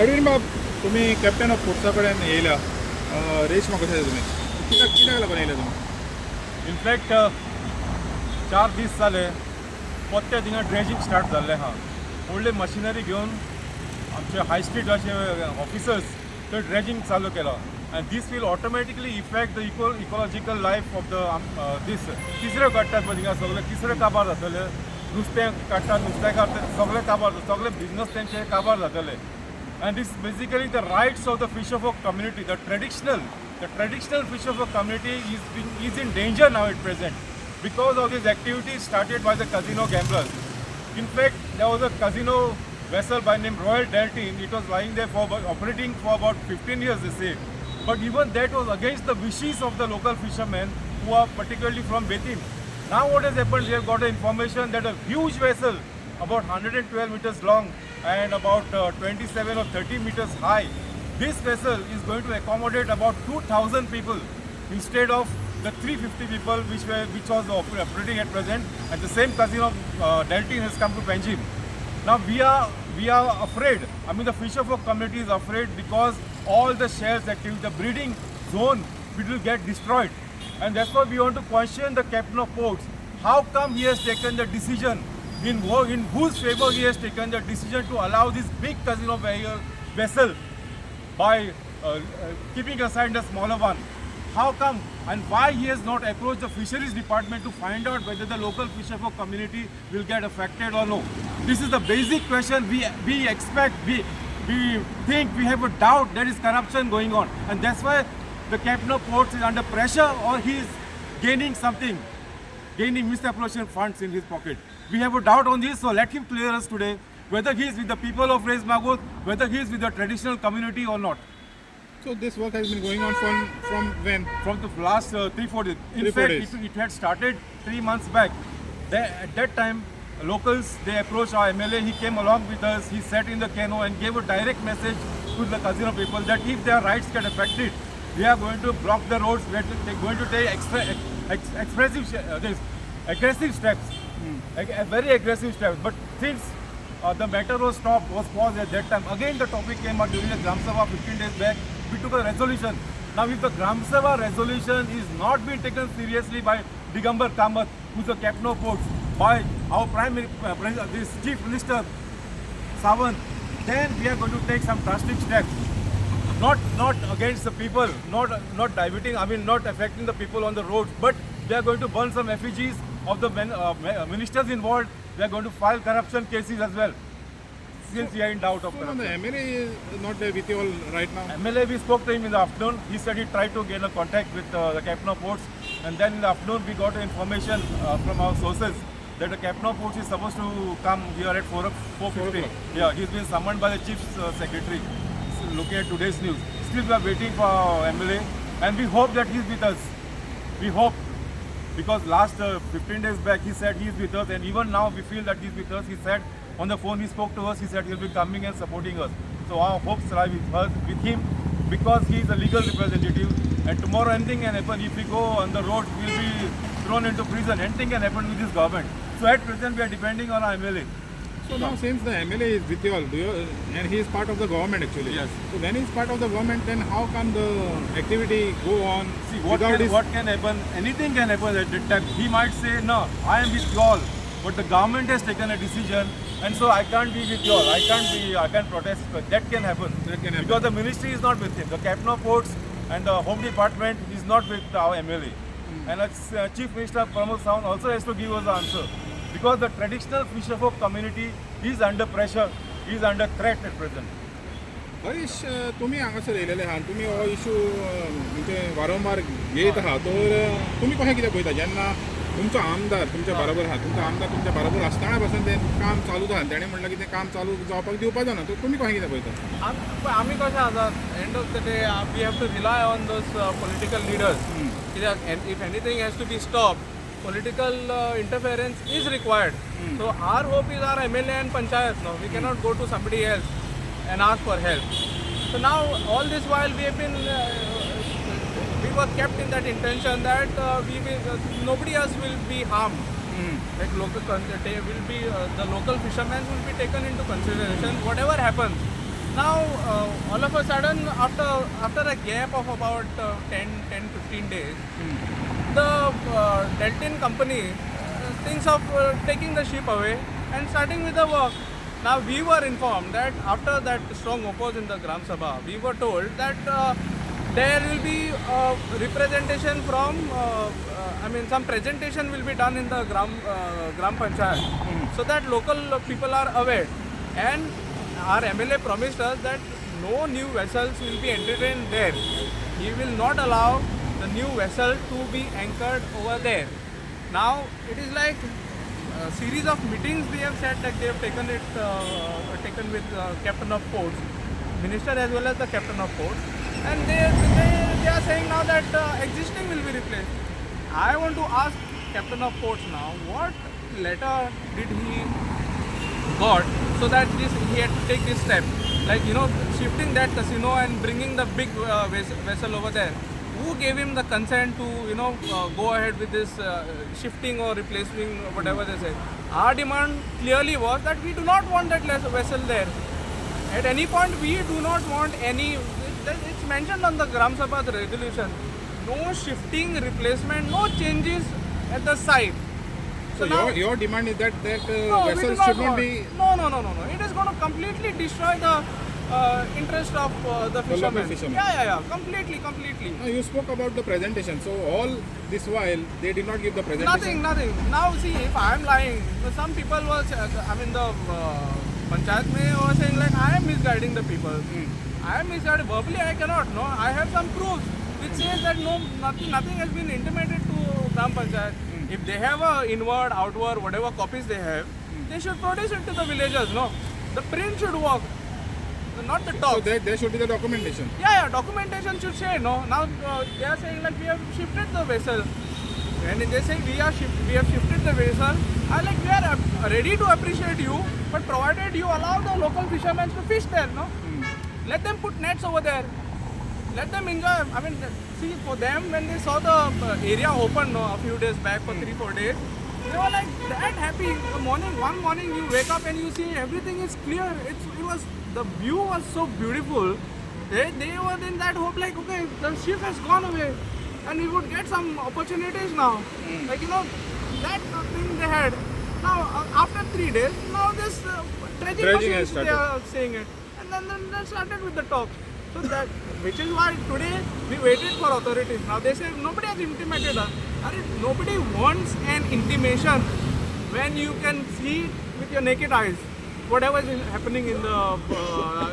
Edwin बाब, तुम्ही captain of फोर्सा कडेन येयला रेस म्हाका कशें तुमी कित्याक लागून येयले तुमी? इनफॅक्ट 4 दीस जाले पोत्ते थिंगा ड्रेजिंग स्टार्ट जाल्लें आहा. व्हडली मशिनरी घेवन आमचे हाय स्ट्रीट अशे ऑफिसर्स थंय ड्रेजिंग चालू केला. And this will automatically effect the ecological life of the this तिसऱ्यो काडटात पळय थिंगा सगळे तिसरे काबार जातले. नुस्तें काडटात नुस्तेंकार सगळे काबार सगळे बिजनस तेंचे काबार जातले. And this is basically the rights of the fisherfolk community. The traditional fisherfolk community is in danger now at present because of these activities started by the casino gamblers. In fact, there was a casino vessel by name Royal Deltine. It was lying there operating for about 15 years, they say. But even that was against the wishes of the local fishermen who are particularly from Betim. Now what has happened, we have got information that a huge vessel about 112 meters long and about 27 or 30 meters high. This vessel is going to accommodate about 2,000 people instead of the 350 people which was operating at present. And the same casino Deltine has come to Panjim. Now we are afraid. I mean, the fisherfolk community is afraid because all the shells activity, the breeding zone, it will get destroyed. And that's why we want to question the captain of ports. How come he has taken the decision? In whose favor he has taken the decision to allow this big casino vessel by keeping aside the smaller one? How come and why he has not approached the fisheries department to find out whether the local fisherfolk community will get affected or no? This is the basic question we expect. We think, we have a doubt there is corruption going on, and that's why the captain of ports is under pressure, or he is gaining misappropriation funds in his pocket. We have a doubt on this, so let him clear us today whether he is with the people of Res Magoth, whether he is with the traditional community or not. So this work has been going on from when? From the last 3-4 days. In fact, it had started 3 months back. At that time, locals, they approached our MLA. He came along with us. He sat in the canoe and gave a direct message to the casino people that if their rights get affected, we are going to block the roads. We are going to take aggressive steps. Very aggressive steps. But things, the matter was paused at that time. Again, the topic came up during the Gram Sabha 15 days back. We took a resolution. Now, if the Gram Sabha resolution is not being taken seriously by Digambar Kamath, who is the captain of ports, by our this Chief Minister Sawant, then we are going to take some drastic steps. Not against the people, not diverting, I mean not affecting the people on the roads, but we are going to burn some effigies of the ministers involved. We are going to file corruption cases as well, since we are in doubt of corruption. The MLA is not there with you all right now? MLA, we spoke to him in the afternoon. He said he tried to gain a contact with the captain of ports, and then in the afternoon we got information from our sources that the captain of ports is supposed to come here at 4:50. Yeah, he's been summoned by the chief secretary. Looking at today's news, still we are waiting for our MLA, and we hope that he's with us. We hope, because last 15 days back he said he's with us, and even now we feel that he's with us. He said on the phone, he spoke to us, he said he'll be coming and supporting us. So our hopes lie with him, because he is a legal representative, and tomorrow anything can happen. If we go on the road, we'll be thrown into prison. Anything can happen with this government. So at present we are depending on our MLA. So now, since the MLA is with you all, and he is part of the government actually. Yes. So when he is part of the government, then how come the activity go on? See, what can happen? Anything can happen at that time. He might say, no, I am with you all, but the government has taken a decision, and so I can't be with you all. I can't protest. But that can happen. Because the ministry is not with him. The captain of ports and the home department is not with our MLA. And Chief Minister Pramod Sawant also has to give us the answer. Because the traditional fisherfolk community is under pressure, is under threat at present. Harish, तुम्ही हांगासर येयलेले आहात, तुम्ही हो issue म्हणजे वारंवार घेत आहात, तर तुम्ही कशें कितें पळयता जेन्ना तुमचो आमदार तुमच्या बरोबर आहा, तुमचो आमदार तुमच्या बरोबर आसतना पासून तें काम चालू आहा, तेणें म्हणलें की तें काम चालू जावपाक दिवपाचो ना, तर तुमी कशें कितें पळयता? आमी कशें आसा, end of the day we have to rely on those political leaders. कित्याक if anything has to be stopped, political interference is required. So our hope is our MLA and Panchayat. No, we cannot go to somebody else and ask for help. So now all this while we have been, we were kept in that intention that nobody else will be harmed. Like the local fishermen will be taken into consideration. Whatever happens, now all of a sudden after a gap of about 10-15 days, the Deltin company thinks of taking the ship away and starting with the work. Now we were informed that after that strong oppose in the Gram Sabha, we were told that there will be representation from, some presentation will be done in the Gram Panchayat, so that local people are aware. And our MLA promised us that no new vessels will be entertained there. He will not allow the new vessel to be anchored over there. Now it is like a series of meetings they have said that they have taken with captain of ports, minister as well as the captain of ports, and they are saying now that existing will be replaced. I want to ask captain of ports now, what letter did he got so that he had to take this step, like shifting that casino and bringing the big vessel over there? Who gave him the consent to go ahead with this shifting or replacing, whatever they say? Our demand clearly was that we do not want that vessel there. At any point we do not want any. It's mentioned on the Gram Sabha resolution. No shifting, replacement, no changes at the site. So now, your demand is that no, we do vessels not should not want. be. No. It is going to completely destroy the interest of the fishermen. fishermen. Yeah. Completely. You spoke about the presentation. So all this while they did not give the presentation. Nothing. Now see, if I am lying, some people was, the panchayat were saying like I am misguiding the people. I am misguiding. Verbally I cannot. No, I have some proofs which says that nothing has been intimated to Gram Panchayat. If they have a inward, outward, whatever copies they have, they should produce it to the villagers. No, the print should work, not the talk. So there should be the documentation. Yeah, documentation should say no. Now they are saying like we have shifted the vessel. When they say we have shifted the vessel, I like we are ready to appreciate you, but provided you allow the local fishermen to fish there. No, let them put nets over there. Let them enjoy. See, for them, when they saw the area open a few days back for 3-4 days, they were like that happy. One morning you wake up and you see everything is clear. The view was so beautiful. They were in that hope like, okay, the ship has gone away and we would get some opportunities now. Like, that thing they had. Now, after 3 days, now this dredging has machines, they started. are saying it. And then they started with the talk. So that, which is why today we waited for authorities. Now they say nobody has intimated us. Nobody wants an intimation when you can see with your naked eyes whatever is happening in the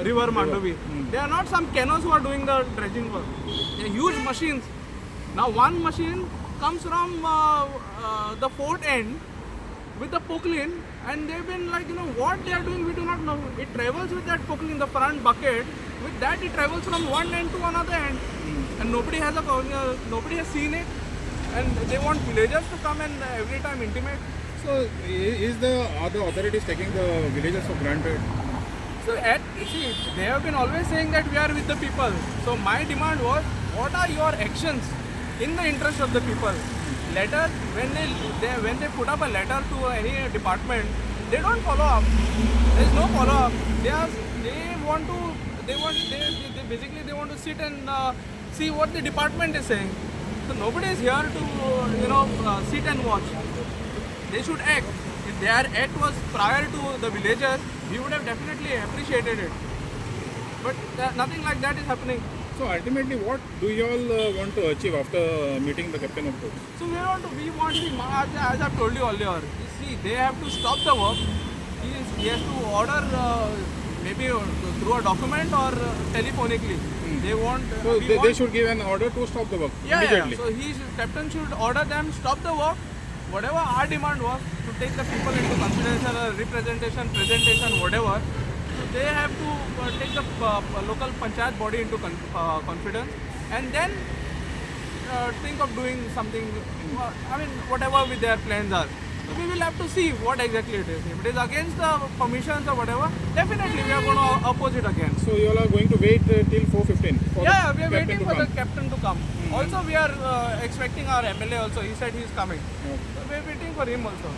river Mandovi. There are not some canoes who are doing the dredging work. They are huge machines. Now one machine comes from the fort end with the poklin, and they've been like, what they are doing, we do not know. It travels with that poklin, the front bucket. With that, it travels from one end to another end, and nobody has seen it, and they want villagers to come and every time intimate. So are the authorities taking the villagers for granted? So they have been always saying that we are with the people. So my demand was, what are your actions in the interest of the people? Letter, when they put up a letter to any department, they don't follow up. There is no follow up. They basically want to sit and see what the department is saying. So nobody is here to sit and watch. They should act. If their act was prior to the villagers, we would have definitely appreciated it. But nothing like that is happening. So ultimately, what do you all want to achieve after meeting the captain of ports? So we want as I've told you earlier, you see, they have to stop the work. He has to order maybe through a document or telephonically. They want. So they should give an order to stop the work immediately. So captain should order them stop the work. Whatever our demand was to take the people into consideration, representation, presentation, whatever. So they have to take the local panchayat body into confidence, and then think of doing something. Whatever with their plans are. So we will have to see what exactly it is. If it is against the permissions or whatever, definitely we are going to oppose it again. So you all are going to wait till 4:15 for we are waiting for the the captain to come. Also, we are expecting our MLA also. He said he is coming. Okay. So we are waiting for him also.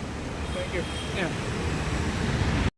Thank you. Yeah.